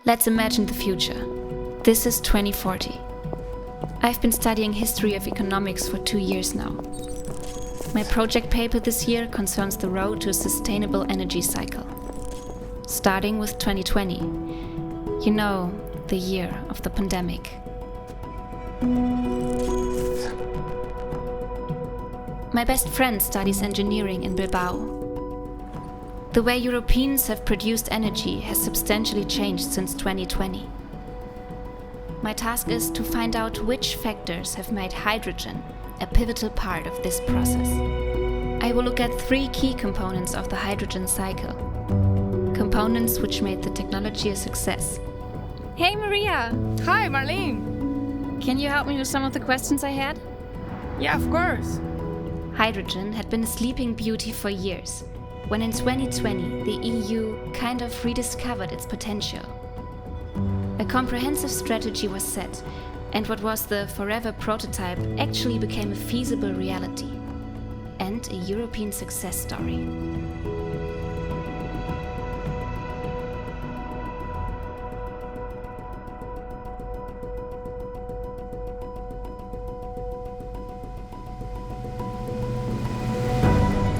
Let's imagine the future. This is 2040. I've been studying history of economics for 2 years now. My project paper this year concerns the road to a sustainable energy cycle. Starting with 2020. You know, the year of the pandemic. My best friend studies engineering in Bilbao. The way Europeans have produced energy has substantially changed since 2020. My task is to find out which factors have made hydrogen a pivotal part of this process. I will look at 3 key components of the hydrogen cycle. Components which made the technology a success. Hey Maria! Hi Marlene! Can you help me with some of the questions I had? Yeah, of course. Hydrogen had been a sleeping beauty for years, when in 2020 the EU kind of rediscovered its potential. A comprehensive strategy was set, and what was the forever prototype actually became a feasible reality and a European success story.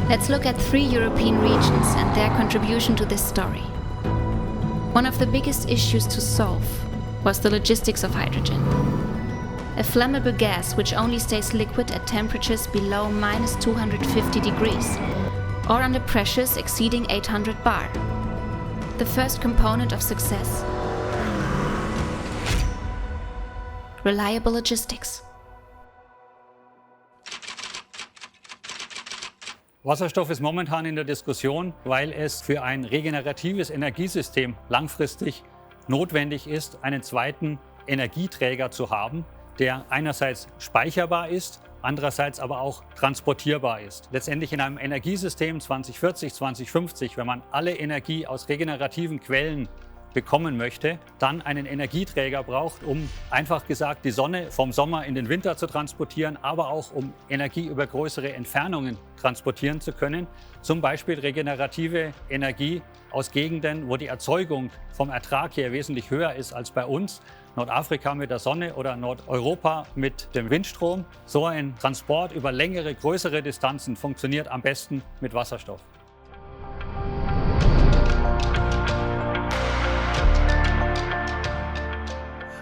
Let's look at 3 European regions and their contribution to this story. One of the biggest issues to solve was the logistics of hydrogen. A flammable gas which only stays liquid at temperatures below minus 250 degrees or under pressures exceeding 800 bar. The first component of success. Reliable logistics. Wasserstoff ist momentan in der Diskussion, weil es für ein regeneratives Energiesystem langfristig notwendig ist, einen zweiten Energieträger zu haben, der einerseits speicherbar ist, andererseits aber auch transportierbar ist. Letztendlich in einem Energiesystem 2040, 2050, wenn man alle Energie aus regenerativen Quellen bekommen möchte, dann einen Energieträger braucht, um einfach gesagt die Sonne vom Sommer in den Winter zu transportieren, aber auch um Energie über größere Entfernungen transportieren zu können. Zum Beispiel regenerative Energie aus Gegenden, wo die Erzeugung vom Ertrag her wesentlich höher ist als bei uns. Nordafrika mit der Sonne oder Nordeuropa mit dem Windstrom. So ein Transport über längere, größere Distanzen funktioniert am besten mit Wasserstoff.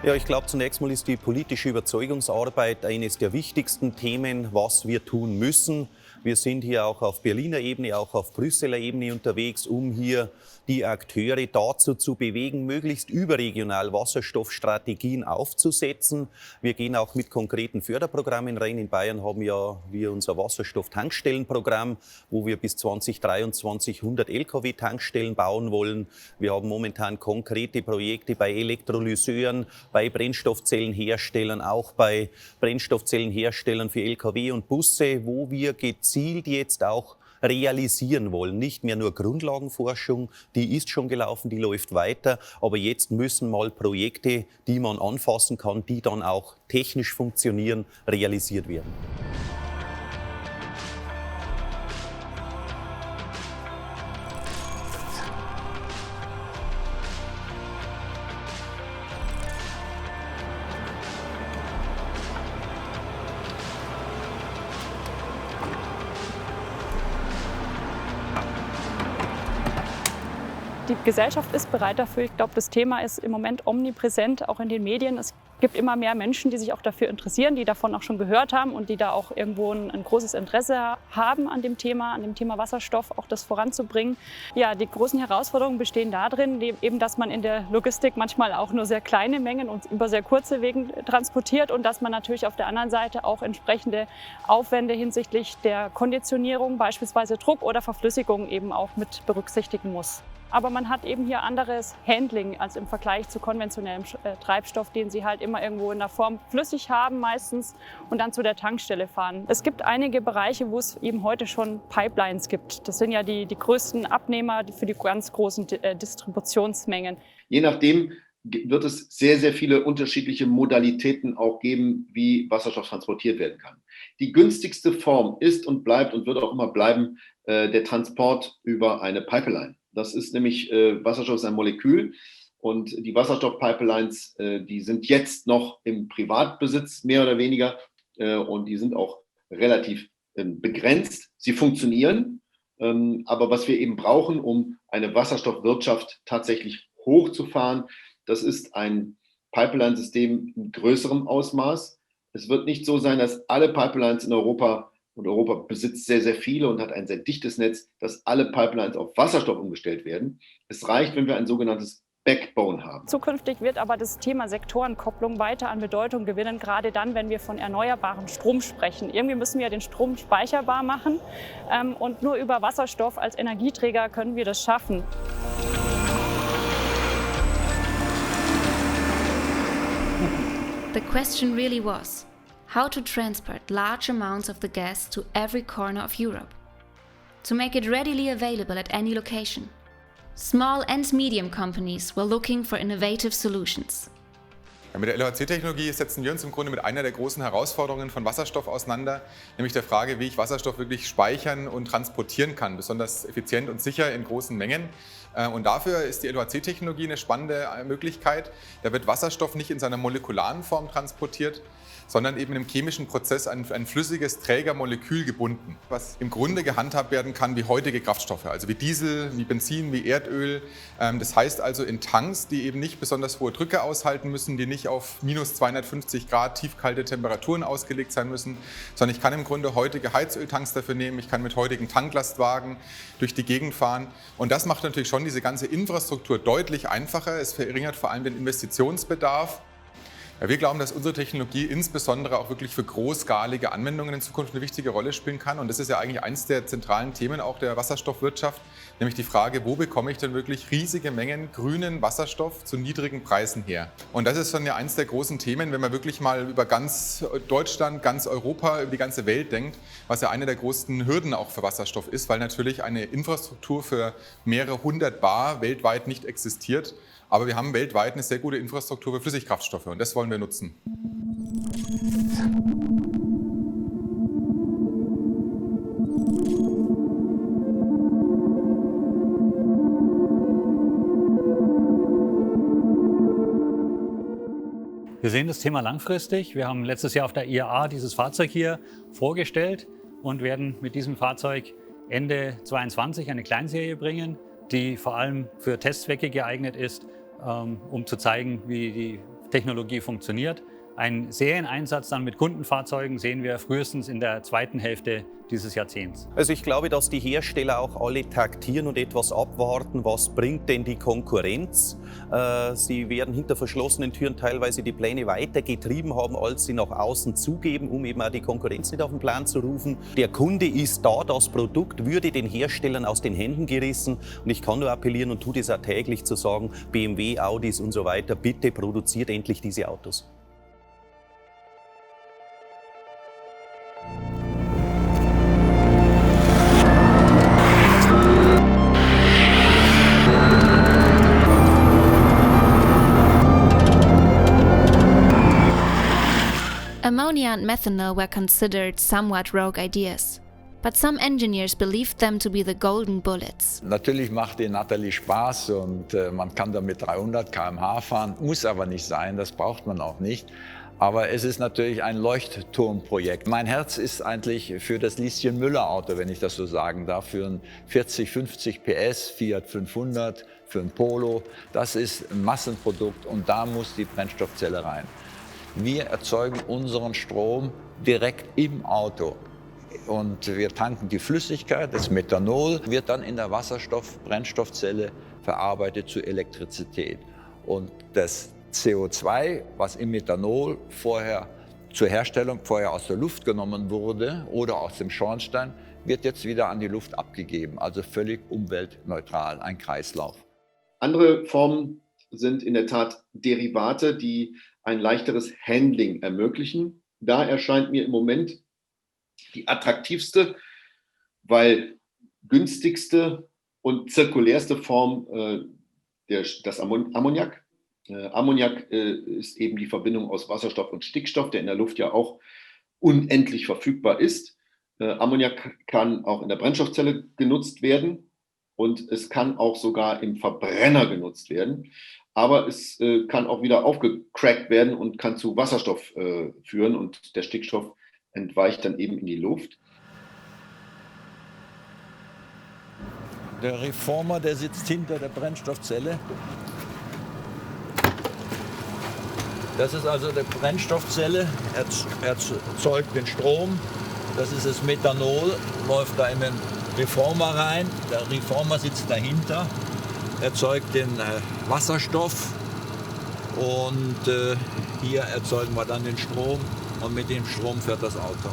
Ja, ich glaube, zunächst mal ist die politische Überzeugungsarbeit eines der wichtigsten Themen, was wir tun müssen. Wir sind hier auch auf Berliner Ebene, auch auf Brüsseler Ebene unterwegs, um hier die Akteure dazu zu bewegen, möglichst überregional Wasserstoffstrategien aufzusetzen. Wir gehen auch mit konkreten Förderprogrammen rein. In Bayern haben wir unser Wasserstofftankstellenprogramm, wo wir bis 2023 100 Lkw-Tankstellen bauen wollen. Wir haben momentan konkrete Projekte bei Elektrolyseuren, bei Brennstoffzellenherstellern, auch bei Brennstoffzellenherstellern für Lkw und Busse, wo wir gezielt jetzt auch realisieren wollen. Nicht mehr nur Grundlagenforschung, die ist schon gelaufen, die läuft weiter, aber jetzt müssen mal Projekte, die man anfassen kann, die dann auch technisch funktionieren, realisiert werden. Die Gesellschaft ist bereit dafür. Ich glaube, das Thema ist im Moment omnipräsent, auch in den Medien. Es gibt immer mehr Menschen, die sich auch dafür interessieren, die davon auch schon gehört haben und die da auch irgendwo ein großes Interesse haben an dem Thema Wasserstoff, auch das voranzubringen. Ja, die großen Herausforderungen bestehen darin, eben, dass man in der Logistik manchmal auch nur sehr kleine Mengen und über sehr kurze Wege transportiert und dass man natürlich auf der anderen Seite auch entsprechende Aufwände hinsichtlich der Konditionierung, beispielsweise Druck oder Verflüssigung, eben auch mit berücksichtigen muss. Aber man hat eben hier anderes Handling als im Vergleich zu konventionellem Treibstoff, den Sie halt immer irgendwo in der Form flüssig haben meistens und dann zu der Tankstelle fahren. Es gibt einige Bereiche, wo es eben heute schon Pipelines gibt. Das sind ja die größten Abnehmer für die ganz großen Distributionsmengen. Je nachdem wird es sehr, sehr viele unterschiedliche Modalitäten auch geben, wie Wasserstoff transportiert werden kann. Die günstigste Form ist und bleibt und wird auch immer bleiben der Transport über eine Pipeline. Das ist nämlich, Wasserstoff ist ein Molekül Und die Wasserstoffpipelines, die sind jetzt noch im Privatbesitz, mehr oder weniger, und die sind auch relativ begrenzt. Sie funktionieren, aber was wir eben brauchen, um eine Wasserstoffwirtschaft tatsächlich hochzufahren, das ist ein Pipeline-System in größerem Ausmaß. Es wird nicht so sein, dass alle Pipelines in Europa, und Europa besitzt sehr, sehr viele und hat ein sehr dichtes Netz, dass alle Pipelines auf Wasserstoff umgestellt werden. Es reicht, wenn wir ein sogenanntes Backbone haben. Zukünftig wird aber das Thema Sektorenkopplung weiter an Bedeutung gewinnen, gerade dann, wenn wir von erneuerbarem Strom sprechen. Irgendwie müssen wir den Strom speicherbar machen und nur über Wasserstoff als Energieträger können wir das schaffen. The question really was, how to transport large amounts of the gas to every corner of Europe, to make it readily available at any location. Small and medium companies were looking for innovative solutions. Ja, mit der LHC-Technologie setzen wir uns im Grunde mit einer der großen Herausforderungen von Wasserstoff auseinander, nämlich der Frage, wie ich Wasserstoff wirklich speichern und transportieren kann, besonders effizient und sicher in großen Mengen. Und dafür ist die LHC-Technologie eine spannende Möglichkeit. Da wird Wasserstoff nicht in seiner molekularen Form transportiert, sondern eben im chemischen Prozess ein flüssiges Trägermolekül gebunden, was im Grunde gehandhabt werden kann wie heutige Kraftstoffe, also wie Diesel, wie Benzin, wie Erdöl. Das heißt also in Tanks, die eben nicht besonders hohe Drücke aushalten müssen, die nicht auf minus 250 Grad tiefkalte Temperaturen ausgelegt sein müssen, sondern ich kann im Grunde heutige Heizöltanks dafür nehmen, ich kann mit heutigen Tanklastwagen durch die Gegend fahren und das macht natürlich schon diese ganze Infrastruktur deutlich einfacher. Es verringert vor allem den Investitionsbedarf. Ja, wir glauben, dass unsere Technologie insbesondere auch wirklich für großskalige Anwendungen in Zukunft eine wichtige Rolle spielen kann. Und das ist ja eigentlich eines der zentralen Themen auch der Wasserstoffwirtschaft, nämlich die Frage, wo bekomme ich denn wirklich riesige Mengen grünen Wasserstoff zu niedrigen Preisen her? Und das ist schon ja eines der großen Themen, wenn man wirklich mal über ganz Deutschland, ganz Europa, über die ganze Welt denkt, was ja eine der größten Hürden auch für Wasserstoff ist, weil natürlich eine Infrastruktur für mehrere hundert Bar weltweit nicht existiert. Aber wir haben weltweit eine sehr gute Infrastruktur für Flüssigkraftstoffe und das wollen wir nutzen. Wir sehen das Thema langfristig. Wir haben letztes Jahr auf der IAA dieses Fahrzeug hier vorgestellt und werden mit diesem Fahrzeug Ende 2022 eine Kleinserie bringen, die vor allem für Testzwecke geeignet ist, um zu zeigen, wie die Technologie funktioniert. Einen Serieneinsatz dann mit Kundenfahrzeugen sehen wir frühestens in der zweiten Hälfte dieses Jahrzehnts. Also ich glaube, dass die Hersteller auch alle taktieren und etwas abwarten, was bringt denn die Konkurrenz. Sie werden hinter verschlossenen Türen teilweise die Pläne weiter getrieben haben, als sie nach außen zugeben, um eben auch die Konkurrenz nicht auf den Plan zu rufen. Der Kunde ist da, das Produkt würde den Herstellern aus den Händen gerissen und ich kann nur appellieren und tue das auch täglich zu sagen, BMW, Audis und so weiter, bitte produziert endlich diese Autos. Ammonia and methanol were considered somewhat rogue ideas, but some engineers believed them to be the golden bullets. Natürlich macht die Natalie Spaß und man kann damit 300 km/h fahren, muss aber nicht sein, das braucht man auch nicht. Aber es ist natürlich ein Leuchtturmprojekt. Mein Herz ist eigentlich für das Lieschen-Müller-Auto, wenn ich das so sagen darf, für ein 40, 50 PS, Fiat 500, für ein Polo. Das ist ein Massenprodukt und da muss die Brennstoffzelle rein. Wir erzeugen unseren Strom direkt im Auto und wir tanken die Flüssigkeit, das Methanol, wird dann in der Wasserstoff-Brennstoffzelle verarbeitet zu Elektrizität. Und das CO2, was im Methanol vorher zur Herstellung aus der Luft genommen wurde oder aus dem Schornstein, wird jetzt wieder an die Luft abgegeben, also völlig umweltneutral, ein Kreislauf. Andere Formen sind in der Tat Derivate, die ein leichteres Handling ermöglichen. Da erscheint mir im Moment die attraktivste, weil günstigste und zirkulärste Form das Ammoniak. Ammoniak ist eben die Verbindung aus Wasserstoff und Stickstoff, der in der Luft ja auch unendlich verfügbar ist. Ammoniak kann auch in der Brennstoffzelle genutzt werden und es kann auch sogar im Verbrenner genutzt werden. aber es kann auch wieder aufgecrackt werden und kann zu Wasserstoff führen und der Stickstoff entweicht dann eben in die Luft. Der Reformer, der sitzt hinter der Brennstoffzelle. Das ist also die Brennstoffzelle, erzeugt den Strom. Das ist das Methanol, läuft da in den Reformer rein. Der Reformer sitzt dahinter, erzeugt den Wasserstoff und hier erzeugen wir dann den Strom und mit dem Strom fährt das Auto.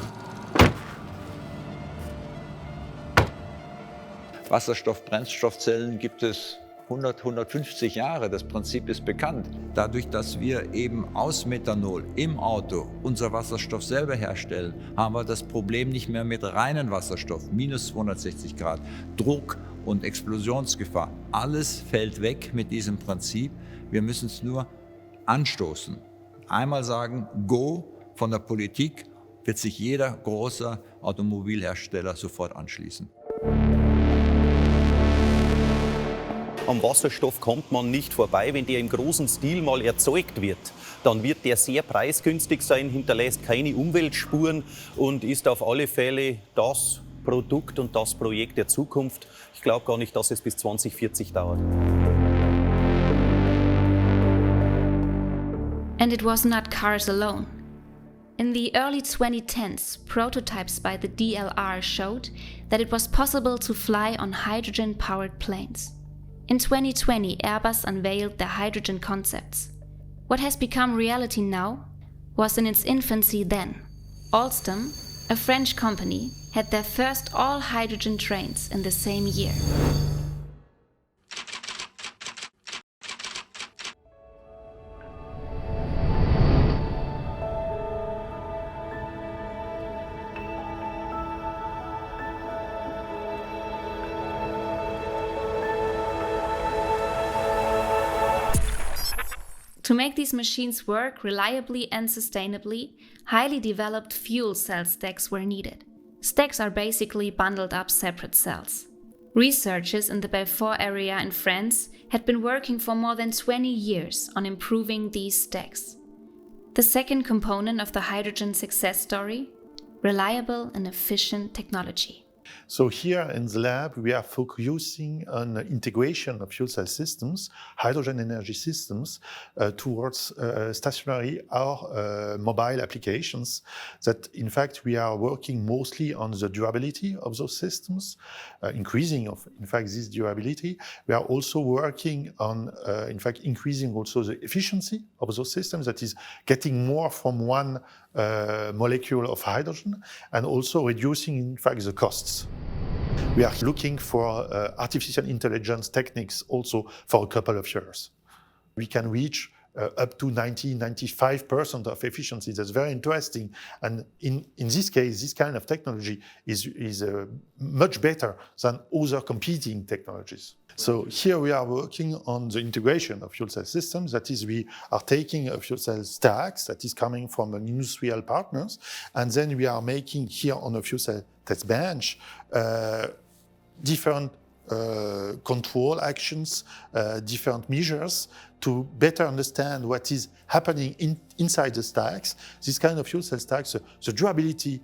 Wasserstoff-Brennstoffzellen gibt es 150 Jahre, das Prinzip ist bekannt. Dadurch, dass wir eben aus Methanol im Auto unser Wasserstoff selber herstellen, haben wir das Problem nicht mehr mit reinem Wasserstoff, minus 260 Grad, Druck und Explosionsgefahr. Alles fällt weg mit diesem Prinzip. Wir müssen es nur anstoßen. Einmal sagen, go von der Politik, wird sich jeder große Automobilhersteller sofort anschließen. Am Wasserstoff kommt man nicht vorbei. Wenn der im großen Stil mal erzeugt wird, dann wird der sehr preisgünstig sein, hinterlässt keine Umweltspuren und ist auf alle Fälle das Produkt und das Projekt der Zukunft. Ich glaube gar nicht, dass es bis 2040 dauert. And it was not cars alone. In the early 2010s, prototypes by the DLR showed that it was possible to fly on hydrogen-powered planes. In 2020, Airbus unveiled their hydrogen concepts. What has become reality now was in its infancy then. Alstom, a French company, had their first all-hydrogen trains in the same year. To make these machines work reliably and sustainably, highly developed fuel cell stacks were needed. Stacks are basically bundled up separate cells. Researchers in the Belfort area in France had been working for more than 20 years on improving these stacks. The second component of the hydrogen success story: reliable and efficient technology. So here in the lab, we are focusing on the integration of fuel cell systems, hydrogen energy systems, towards stationary or mobile applications. That, in fact, we are working mostly on the durability of those systems, increasing of, in fact, this durability. We are also working on, in fact, increasing also the efficiency of those systems. That is getting more from one molecule of hydrogen, and also reducing, in fact, the costs. We are looking for artificial intelligence techniques also for a couple of years. We can reach up to 90-95% of efficiency. That's very interesting. And in this case, this kind of technology is much better than other competing technologies. So here we are working on the integration of fuel cell systems. That is, we are taking a fuel cell stacks that is coming from an industrial partners, and then we are making here on a fuel cell test bench different control actions, different measures to better understand what is happening inside the stacks. This kind of fuel cell stacks, the durability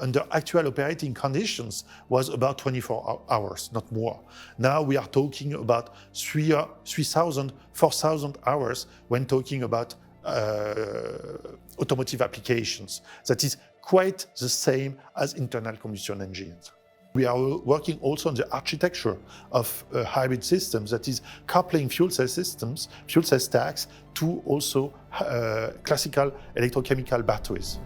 under actual operating conditions was about 24 hours, not more. Now we are talking about 3,000, 4,000 hours when talking about automotive applications. That is quite the same as internal combustion engines. We are working also on the architecture of hybrid systems, that is coupling fuel cell systems, fuel cell stacks, to also classical electrochemical batteries.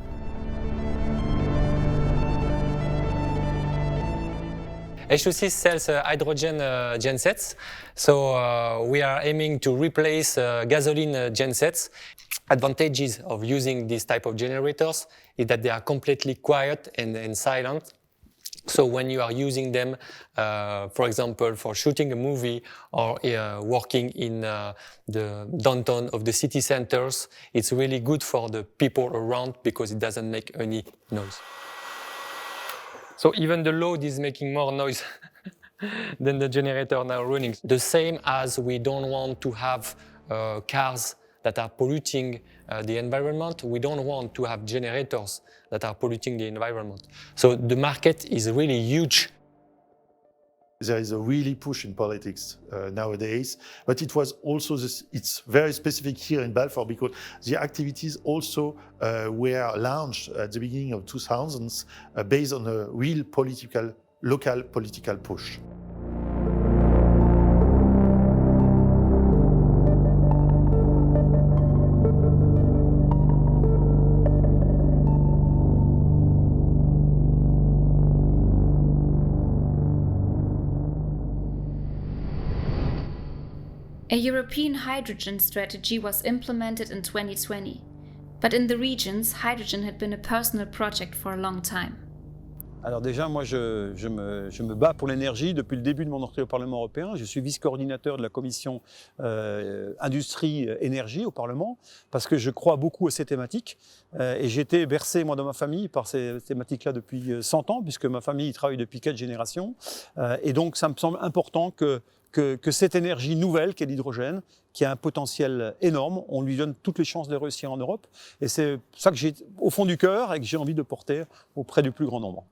H2C sells hydrogen gensets, so we are aiming to replace gasoline gensets. Advantages of using this type of generators is that they are completely quiet and silent. So when you are using them, for example, for shooting a movie or working in the downtown of the city centers, it's really good for the people around because it doesn't make any noise. So even the load is making more noise than the generator now running. The same as we don't want to have cars that are polluting the environment. We don't want to have generators that are polluting the environment. So the market is really huge. There is a really push in politics nowadays, but it was also it's very specific here in Balfour because the activities also were launched at the beginning of 2000s based on a real local political push. A European hydrogen strategy was implemented in 2020, but in the regions, hydrogen had been a personal project for a long time. Alors déjà, moi, je me bats pour l'énergie depuis le début de mon entrée au Parlement européen. Je suis vice-coordinateur de la commission industrie-énergie au Parlement parce que je crois beaucoup à ces thématiques. Et j'ai été bercé, moi, dans ma famille, par ces thématiques-là depuis 100 ans, puisque ma famille travaille depuis 4 générations. Et donc, ça me semble important que cette énergie nouvelle, qu'est l'hydrogène, qui a un potentiel énorme, on lui donne toutes les chances de réussir en Europe. Et c'est ça que j'ai au fond du cœur et que j'ai envie de porter auprès du plus grand nombre.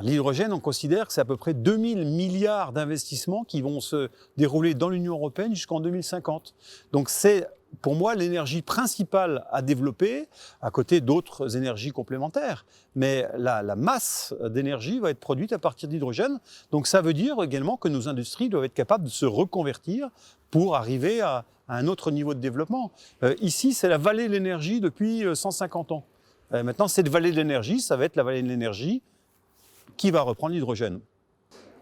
L'hydrogène, on considère que c'est à peu près 2000 milliards d'investissements qui vont se dérouler dans l'Union européenne jusqu'en 2050. Donc c'est pour moi l'énergie principale à développer, à côté d'autres énergies complémentaires. Mais la masse d'énergie va être produite à partir d'hydrogène. Donc ça veut dire également que nos industries doivent être capables de se reconvertir pour arriver à un autre niveau de développement. Ici, c'est la vallée de l'énergie depuis 150 ans. Maintenant, cette vallée de l'énergie, ça va être la vallée de l'énergie qui va reprendre l'hydrogène.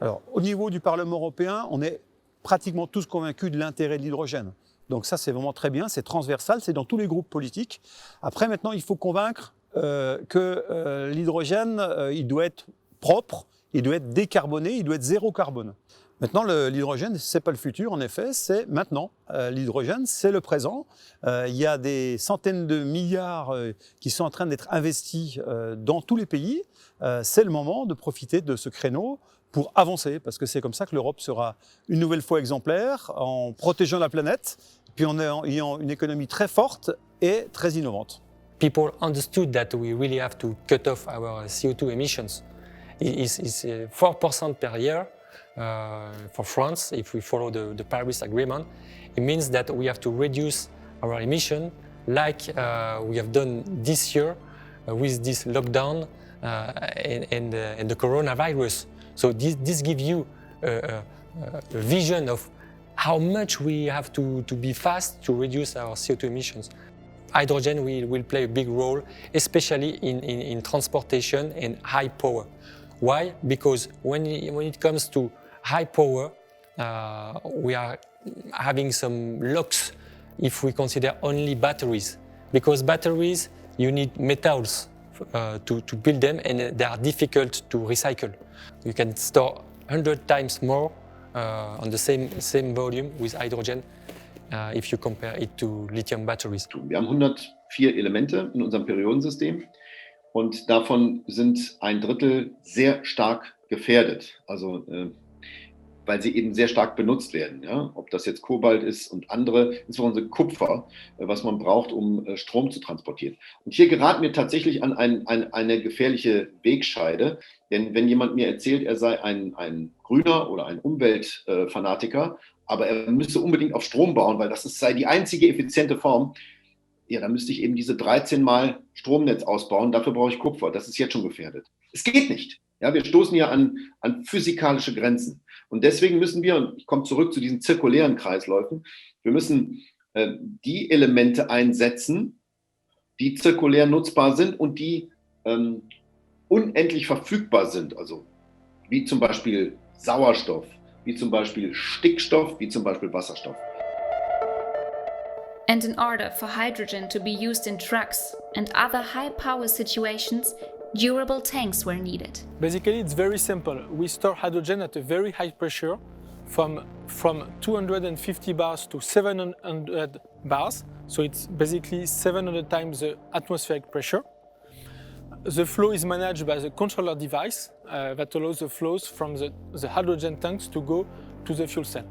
Alors, au niveau du Parlement européen, on est pratiquement tous convaincus de l'intérêt de l'hydrogène. Donc ça, c'est vraiment très bien, c'est transversal, c'est dans tous les groupes politiques. Après, maintenant, il faut convaincre que l'hydrogène, il doit être propre, il doit être décarboné, il doit être zéro carbone. Maintenant, l'hydrogène, ce n'est pas le futur, en effet, c'est maintenant. L'hydrogène, c'est le présent. Il y a des centaines de milliards qui sont en train d'être investis dans tous les pays. C'est le moment de profiter de ce créneau pour avancer, parce que c'est comme ça que l'Europe sera une nouvelle fois exemplaire, en protégeant la planète, puis en ayant une économie très forte et très innovante. People understood that we really have to cut off our CO2 emissions. It's 4% per year. For France, if we follow the Paris Agreement, it means that we have to reduce our emission like we have done this year with this lockdown and the coronavirus. So this gives you a vision of how much we have to be fast to reduce our CO2 emissions. Hydrogen will play a big role, especially in transportation and high power. Why? Because when it comes to high power, we are having some locks if we consider only batteries. Because batteries, you need metals to build them, and they are difficult to recycle. You can store 100 times more on the same volume with hydrogen if you compare it to lithium batteries. Wir haben 104 Elemente in unserem Periodensystem und davon sind 1/3 sehr stark gefährdet. Also weil sie eben sehr stark benutzt werden. Ja? Ob das jetzt Kobalt ist und andere, insbesondere Kupfer, was man braucht, um Strom zu transportieren. Und hier geraten wir tatsächlich an eine gefährliche Wegscheide, denn wenn jemand mir erzählt, er sei ein Grüner oder ein Umweltfanatiker, aber er müsse unbedingt auf Strom bauen, weil das sei die einzige effiziente Form, ja, dann müsste ich eben diese 13 Mal Stromnetz ausbauen, dafür brauche ich Kupfer, das ist jetzt schon gefährdet. Es geht nicht. Ja, wir stoßen hier an physikalische Grenzen. Und deswegen müssen wir, und ich komme zurück zu diesen zirkulären Kreisläufen, wir müssen die Elemente einsetzen, die zirkulär nutzbar sind und die unendlich verfügbar sind. Also wie zum Beispiel Sauerstoff, wie zum Beispiel Stickstoff, wie zum Beispiel Wasserstoff. And in order for hydrogen to be used in trucks and other high-power situations, durable tanks were needed. Basically, it's very simple. We store hydrogen at a very high pressure from 250 bars to 700 bars. So it's basically 700 times the atmospheric pressure. The flow is managed by the controller device that allows the flows from the hydrogen tanks to go to the fuel cell.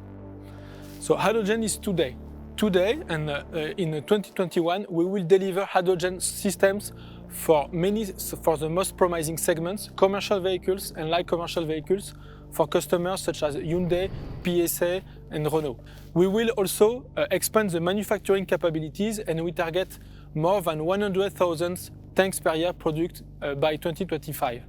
So hydrogen is today today and in 2021, we will deliver hydrogen systems for the most promising segments, commercial vehicles and light commercial vehicles, for customers such as Hyundai, PSA and Renault. We will also expand the manufacturing capabilities, and we target more than 100,000 tanks per year produced by 2025.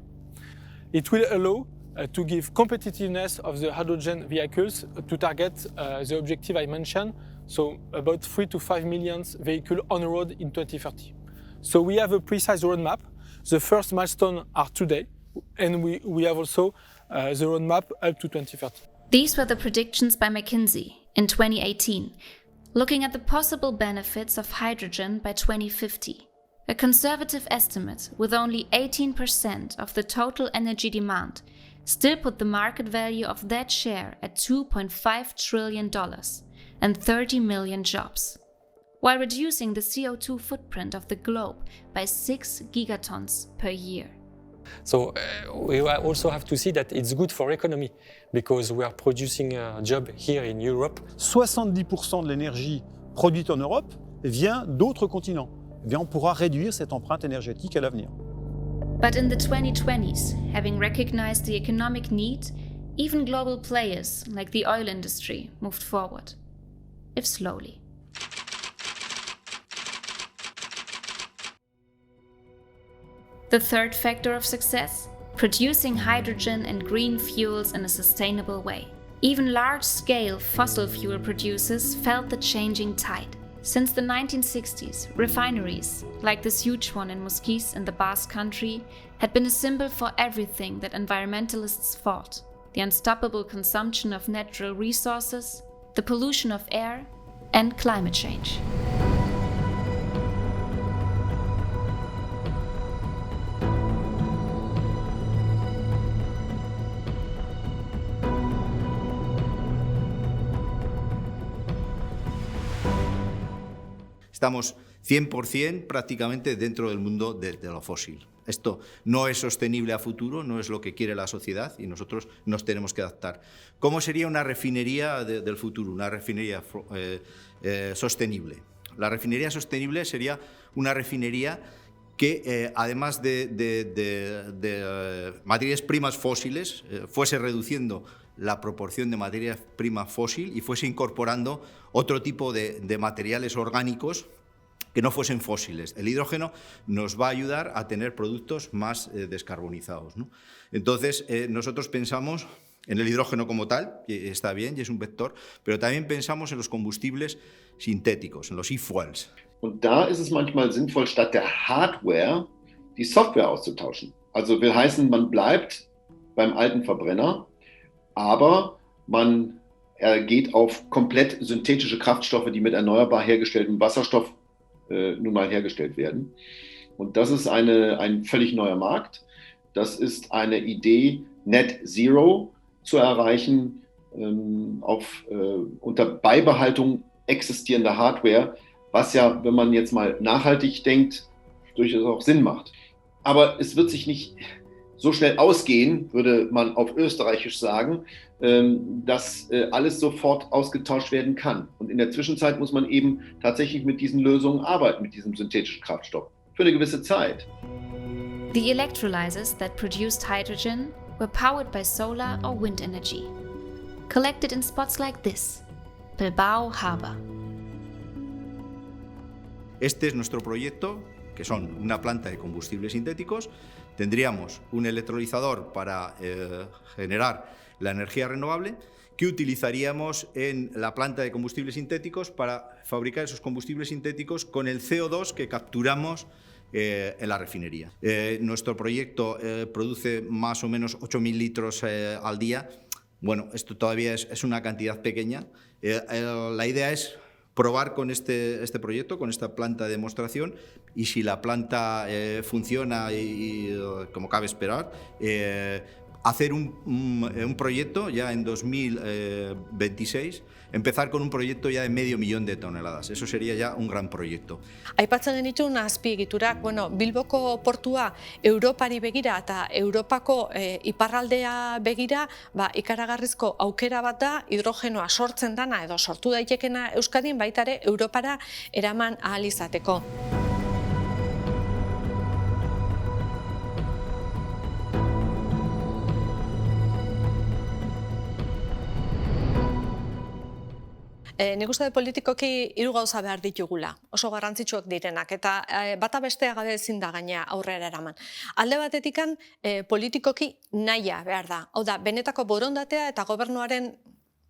It will allow to give competitiveness of the hydrogen vehicles to target the objective I mentioned, so about 3 to 5 million vehicles on the road in 2030. So we have a precise roadmap. The first milestone are today, and we have also the roadmap up to 2030. These were the predictions by McKinsey in 2018, looking at the possible benefits of hydrogen by 2050. A conservative estimate with only 18% of the total energy demand still put the market value of that share at $2.5 trillion and 30 million jobs, while reducing the CO2 footprint of the globe by 6 gigatons per year. So we also have to see that it's good for economy, because we are producing a job here in Europe. 70% de l'énergie produite en Europe vient d'autres continents. Eh bien, on pourra réduire cette empreinte énergétique à l'avenir. But in the 2020s, having recognized the economic need, even global players like the oil industry moved forward, if slowly. The third factor of success: producing hydrogen and green fuels in a sustainable way. Even large-scale fossil fuel producers felt the changing tide. Since the 1960s, refineries, like this huge one in Musquis in the Basque Country, had been a symbol for everything that environmentalists fought: the unstoppable consumption of natural resources, the pollution of air, and climate change. Estamos 100% prácticamente dentro del mundo de lo fósil. Esto no es sostenible a futuro, no es lo que quiere la sociedad y nosotros nos tenemos que adaptar. ¿Cómo sería una refinería del futuro, una refinería sostenible? La refinería sostenible sería una refinería que, además de materias primas fósiles, fuese reduciendo la proporción de materia prima fósil y fuese incorporando otro tipo de materiales orgánicos que no fuesen fósiles. El hidrógeno nos va a ayudar a tener productos más descarbonizados, ¿no? Entonces, nosotros pensamos en el hidrógeno como tal, que está bien y es un vector, pero también pensamos en los combustibles sintéticos, en los e-fuels. Und da ist es manchmal sinnvoll, statt der Hardware die Software auszutauschen. Also will heißen, man bleibt beim alten Verbrenner, aber man geht auf komplett synthetische Kraftstoffe, die mit erneuerbar hergestelltem Wasserstoff nun mal hergestellt werden. Und das ist ein völlig neuer Markt. Das ist eine Idee, Net Zero zu erreichen, unter Beibehaltung existierender Hardware, was ja, wenn man jetzt mal nachhaltig denkt, durchaus auch Sinn macht. Aber es wird sich nicht so schnell ausgehen, würde man auf Österreichisch sagen, dass alles sofort ausgetauscht werden kann. Und in der Zwischenzeit muss man eben tatsächlich mit diesen Lösungen arbeiten, mit diesem synthetischen Kraftstoff, für eine gewisse Zeit. The electrolyzers that produced hydrogen were powered by solar or wind energy, collected in spots like this, Bilbao Harbor. Este es nuestro proyecto, que son una planta de combustibles sintéticos. Tendríamos un electrolizador para generar la energía renovable que utilizaríamos en la planta de combustibles sintéticos para fabricar esos combustibles sintéticos con el CO2 que capturamos en la refinería. Nuestro proyecto produce más o menos 8.000 litros al día. Bueno, esto todavía es una cantidad pequeña. La idea es probar con este proyecto, con esta planta de demostración, y si la planta funciona y como cabe esperar, hacer un proyecto ya en 2026, empezar con un proyecto ya de 500.000 de toneladas. Eso sería ya un gran proyecto. Aipatzen genituen azpiegiturak, Bilboko portua Europari begira eta Europako iparraldea begira, ikaragarrizko aukera bat da hidrogenoa sortzen dana edo sortu daitekena Euskadin baita ere Europara eraman ahal izateko. Nik uste politikoki 3 gauza behar ditugula, oso garrantzitsuak direnak, eta bata bestea gabe ezin da gainea aurrera eraman. Alde batetikan politikoki nahia behar da, hau da, benetako borondatea eta gobernuaren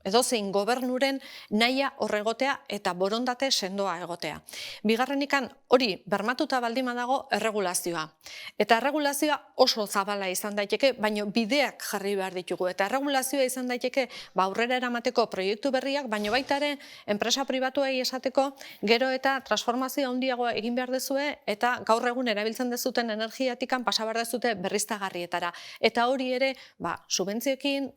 edozein gobernuren nahia horregotea eta borondate sendoa egotea. Bigarrenikan hori bermatuta baldin badago erregulazioa. Eta erregulazioa oso zabala izan daiteke, baina bideak jarri behar ditugu. Eta erregulazioa izan daiteke aurrera eramateko proiektu berriak, baina baita ere enpresa pribatuei esateko gero eta transformazio handiagoa egin behar dezue eta gaur egun erabiltzen dezuten energiatikan pasa behar dezute berriztagarrietara. Eta hori ere subentzioekin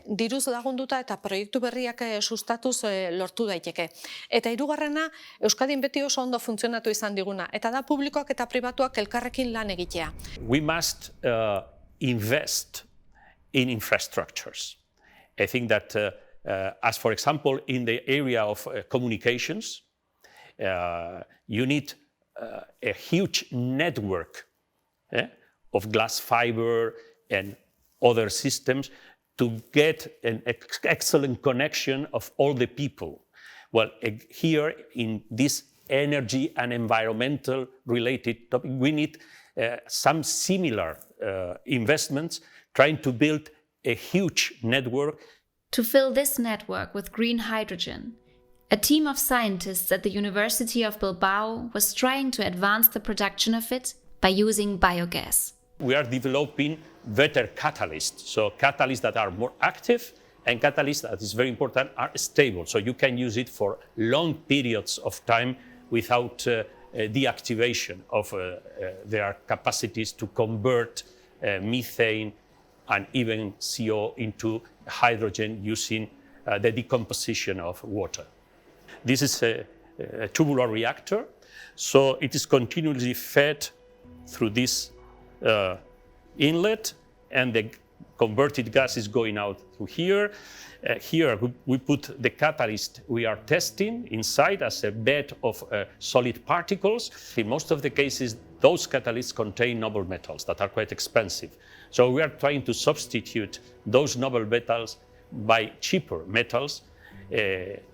diruz lagunduta eta proiektu berriak sustatuz lortu daiteke. Eta hirugarrena, Euskadin beti oso ondo funtzionatu izan diguna, eta da publikoak eta pribatuak elkarrekin lan egitea. We must invest in infrastructures. I think that, as for example, in the area of communications, you need a huge network of glass fiber and other systems to get an excellent connection of all the people. Well, here in this energy and environmental related topic, we need some similar investments, trying to build a huge network. To fill this network with green hydrogen, a team of scientists at the University of Bilbao was trying to advance the production of it by using biogas. We are developing better catalysts, so catalysts that are more active and catalysts that is very important are stable, so you can use it for long periods of time without deactivation of their capacities to convert methane and even CO into hydrogen using the decomposition of water. This is a tubular reactor, so it is continuously fed through this inlet, and the converted gas is going out through here. Here we put the catalyst we are testing inside as a bed of solid particles. In most of the cases, those catalysts contain noble metals that are quite expensive. So we are trying to substitute those noble metals by cheaper metals,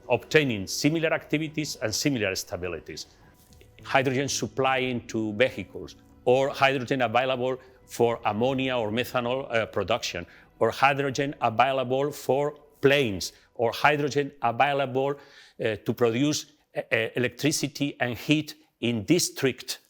obtaining similar activities and similar stabilities. Hydrogen supplying to vehicles, or hydrogen available for ammonia or methanol production, or hydrogen available for planes, or hydrogen available to produce electricity and heat in district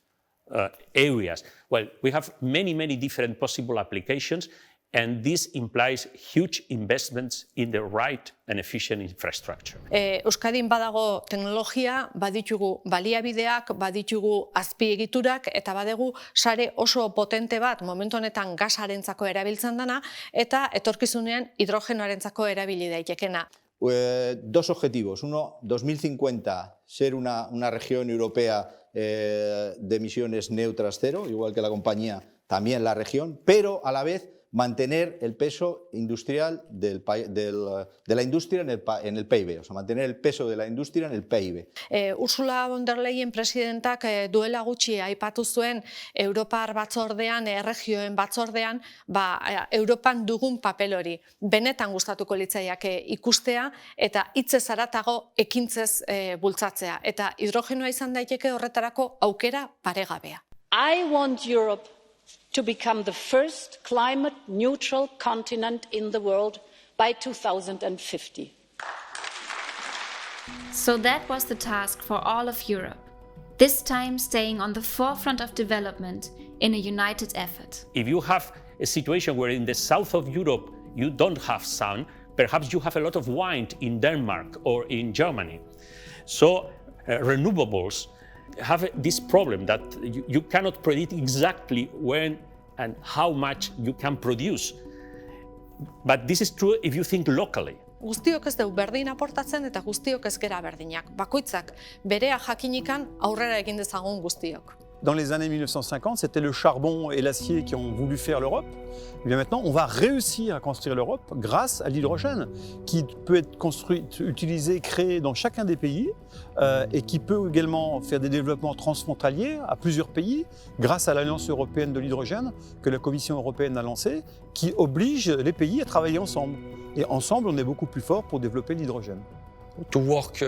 areas. Well, we have many, many different possible applications, and this implies huge investments in the right and efficient infrastructure. Euskadin badago teknologia, baditugu baliabideak, baditugu azpiegiturak, eta badegu sare oso potente bat momentu honetan gasarentzako erabiltzen dana, eta etorkizunean hidrogenoarentzako erabili daitekena. Dos objetivos. Uno, 2050, ser una región europea de emisiones neutras cero, igual que la compañía, también la región, pero a la vez mantener el peso industrial de la industria en el PIB, o sea, mantener el peso de la industria en el PIB. Ursula von der Leyen presidentak duela gutxi aipatu zuen Europar batzordean, erregioen batzordean, Europan dugun papel hori. Benetan gustatuko litzaiake ikustea eta hitzez haratago ekintzez bultzatzea. Eta hidrogenoa izan daiteke horretarako aukera paregabea. I want Europe to become the first climate-neutral continent in the world by 2050. So that was the task for all of Europe, this time staying on the forefront of development in a united effort. If you have a situation where in the south of Europe you don't have sun, perhaps you have a lot of wind in Denmark or in Germany. So renewables have this problem that you cannot predict exactly when and how much you can produce. But this is true if you think locally. Guztiok ez dugu berdin aportatzen eta guztiok ez gera berdinak. Bakoitzak berea jakinikan aurrera egin dezagun guztiok. Dans les années 1950, c'était le charbon et l'acier qui ont voulu faire l'Europe. Et bien maintenant, on va réussir à construire l'Europe grâce à l'hydrogène, qui peut être construit, utilisé, créé dans chacun des pays et qui peut également faire des développements transfrontaliers à plusieurs pays grâce à l'Alliance européenne de l'hydrogène que la Commission européenne a lancée, qui oblige les pays à travailler ensemble. Et ensemble, on est beaucoup plus fort pour développer l'hydrogène. To work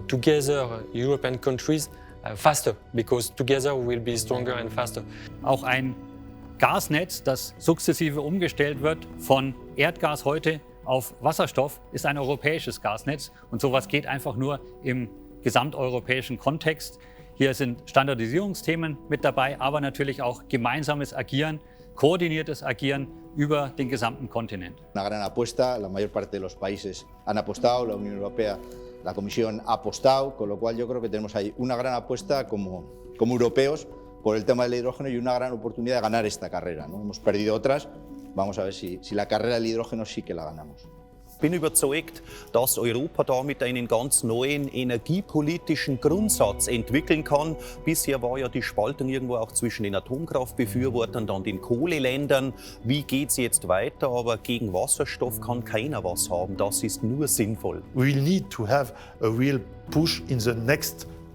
together, European countries, faster, because together we will be stronger and faster. Auch ein Gasnetz, das sukzessive umgestellt wird von Erdgas heute auf Wasserstoff, ist ein europäisches Gasnetz. Und sowas geht einfach nur im gesamteuropäischen Kontext. Hier sind Standardisierungsthemen mit dabei, aber natürlich auch gemeinsames Agieren, koordiniertes Agieren über den gesamten Kontinent. Una gran apuesta, la mayor parte de los países han apostado, la Unión Europea, la Comisión ha apostado, con lo cual yo creo que tenemos ahí una gran apuesta como europeos por el tema del hidrógeno y una gran oportunidad de ganar esta carrera, ¿no? Hemos perdido otras, vamos a ver si la carrera del hidrógeno sí que la ganamos. Ich bin überzeugt, dass Europa damit einen ganz neuen energiepolitischen Grundsatz entwickeln kann. Bisher war ja die Spaltung irgendwo auch zwischen den Atomkraftbefürwortern und dann den Kohleländern. Wie geht es jetzt weiter? Aber gegen Wasserstoff kann keiner was haben. Das ist nur sinnvoll. We need to have a real push in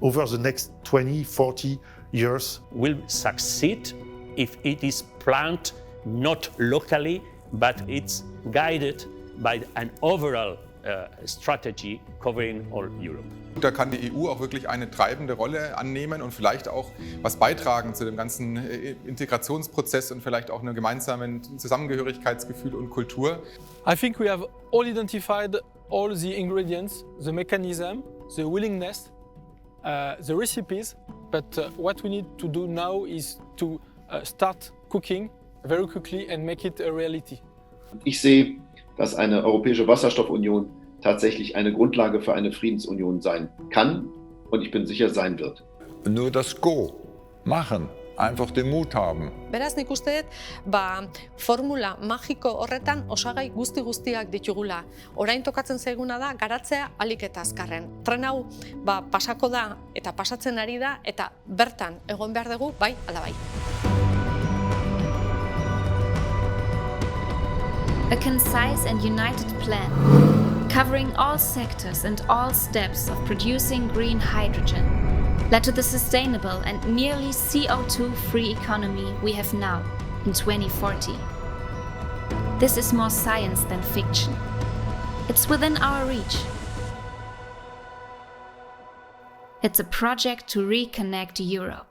over the next 20, 40 years. Will succeed if it is planned not locally, but it's guided by an overall strategy covering all Europe. Da kann die EU auch wirklich eine treibende Rolle annehmen und vielleicht auch was beitragen zu dem ganzen Integrationsprozess und vielleicht auch einem gemeinsamen Zusammengehörigkeitsgefühl und Kultur. I think we have all identified all the ingredients, the mechanism, the willingness, the recipes, but what we need to do now is to start cooking very quickly and make it a reality. Ich sehe, dass eine europäische Wasserstoffunion tatsächlich eine Grundlage für eine Friedensunion sein kann und ich bin sicher sein wird. Nur das Go machen, einfach den Mut haben. Beraz nik uste dut, formula magiko horretan osagai guztiak ditugula. Orain tokatzen zaiguna da garatzea ahalik eta azkarren. Tren hau pasako da eta pasatzen ari da eta bertan egon behar dugu bai ala bai. A concise and united plan, covering all sectors and all steps of producing green hydrogen, led to the sustainable and nearly CO2-free economy we have now in 2040. This is more science than fiction. It's within our reach. It's a project to reconnect Europe.